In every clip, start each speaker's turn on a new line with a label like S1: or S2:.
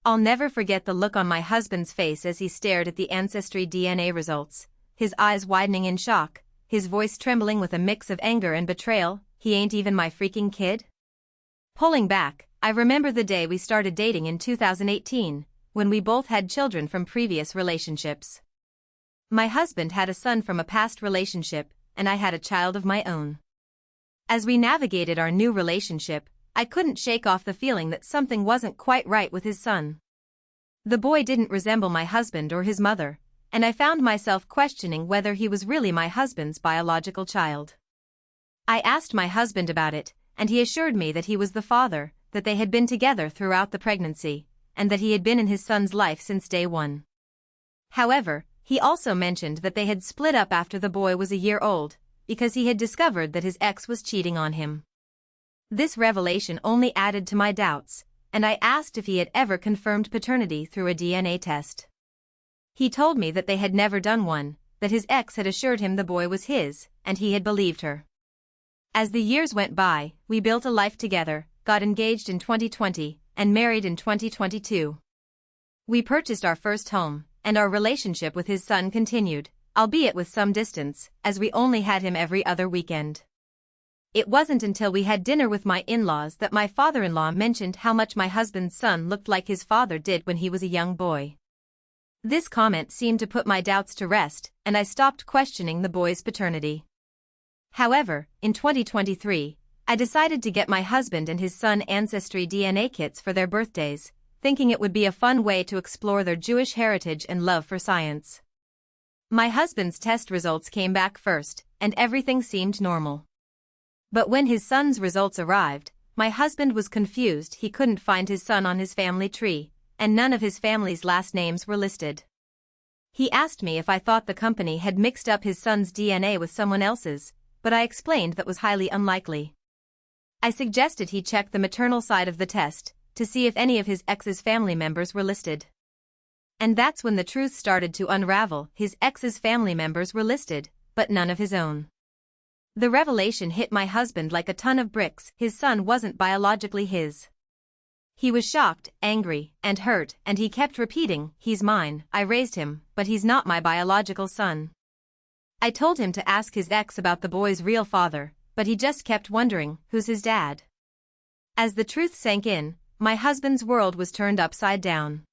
S1: I'll never forget the look on my husband's face as he stared at the Ancestry DNA results, his eyes widening in shock, his voice trembling with a mix of anger and betrayal. He ain't even my freaking kid? Pulling back, I remember the day we started dating in 2018, when we both had children from previous relationships. My husband had a son from a past relationship, and I had a child of my own. As we navigated our new relationship, I couldn't shake off the feeling that something wasn't quite right with his son. The boy didn't resemble my husband or his mother, and I found myself questioning whether he was really my husband's biological child. I asked my husband about it, and he assured me that he was the father, that they had been together throughout the pregnancy, and that he had been in his son's life since day one. However, he also mentioned that they had split up after the boy was a year old, because he had discovered that his ex was cheating on him. This revelation only added to my doubts, and I asked if he had ever confirmed paternity through a DNA test. He told me that they had never done one, that his ex had assured him the boy was his, and he had believed her. As the years went by, we built a life together, got engaged in 2020, and married in 2022. We purchased our first home, and our relationship with his son continued, albeit with some distance, as we only had him every other weekend. It wasn't until we had dinner with my in-laws that my father-in-law mentioned how much my husband's son looked like his father did when he was a young boy. This comment seemed to put my doubts to rest, and I stopped questioning the boy's paternity. However, in 2023, I decided to get my husband and his son Ancestry DNA kits for their birthdays, thinking it would be a fun way to explore their Jewish heritage and love for science. My husband's test results came back first, and everything seemed normal. But when his son's results arrived, my husband was confused. He couldn't find his son on his family tree, and none of his family's last names were listed. He asked me if I thought the company had mixed up his son's DNA with someone else's, but I explained that was highly unlikely. I suggested he check the maternal side of the test, to see if any of his ex's family members were listed. And that's when the truth started to unravel. His ex's family members were listed, but none of his own. The revelation hit my husband like a ton of bricks. His son wasn't biologically his. He was shocked, angry, and hurt, and he kept repeating, "He's mine, I raised him, but he's not my biological son." I told him to ask his ex about the boy's real father, but he just kept wondering, who's his dad? As the truth sank in, my husband's world was turned upside down.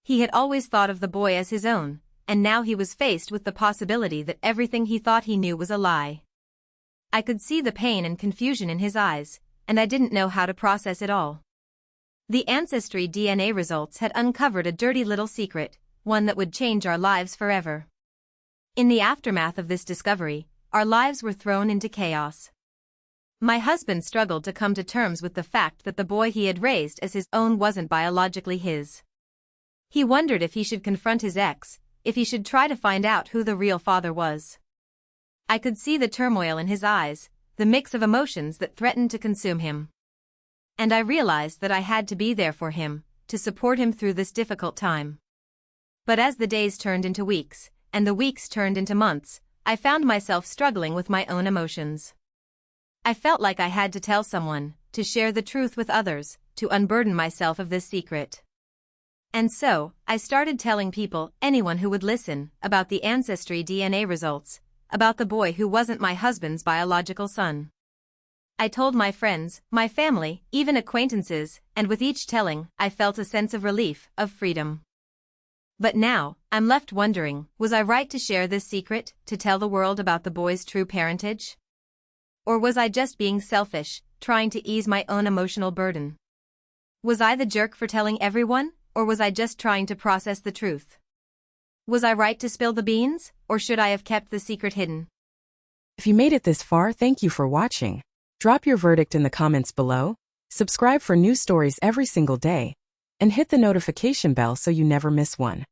S1: He had always thought of the boy as his own, and now he was faced with the possibility that everything he thought he knew was a lie. I could see the pain and confusion in his eyes, and I didn't know how to process it all. The Ancestry DNA results had uncovered a dirty little secret, one that would change our lives forever. In the aftermath of this discovery, our lives were thrown into chaos. My husband struggled to come to terms with the fact that the boy he had raised as his own wasn't biologically his. He wondered if he should confront his ex, if he should try to find out who the real father was. I could see the turmoil in his eyes, the mix of emotions that threatened to consume him. And I realized that I had to be there for him, to support him through this difficult time. But as the days turned into weeks, and the weeks turned into months, I found myself struggling with my own emotions. I felt like I had to tell someone, to share the truth with others, to unburden myself of this secret. And so, I started telling people, anyone who would listen, about the Ancestry DNA results, about the boy who wasn't my husband's biological son. I told my friends, my family, even acquaintances, and with each telling, I felt a sense of relief, of freedom. But now, I'm left wondering, was I right to share this secret, to tell the world about the boy's true parentage? Or was I just being selfish, trying to ease my own emotional burden? Was I the jerk for telling everyone, or was I just trying to process the truth? Was I right to spill the beans, or should I have kept the secret hidden?
S2: If you made it this far, thank you for watching. Drop your verdict in the comments below, subscribe for new stories every single day, and hit the notification bell so you never miss one.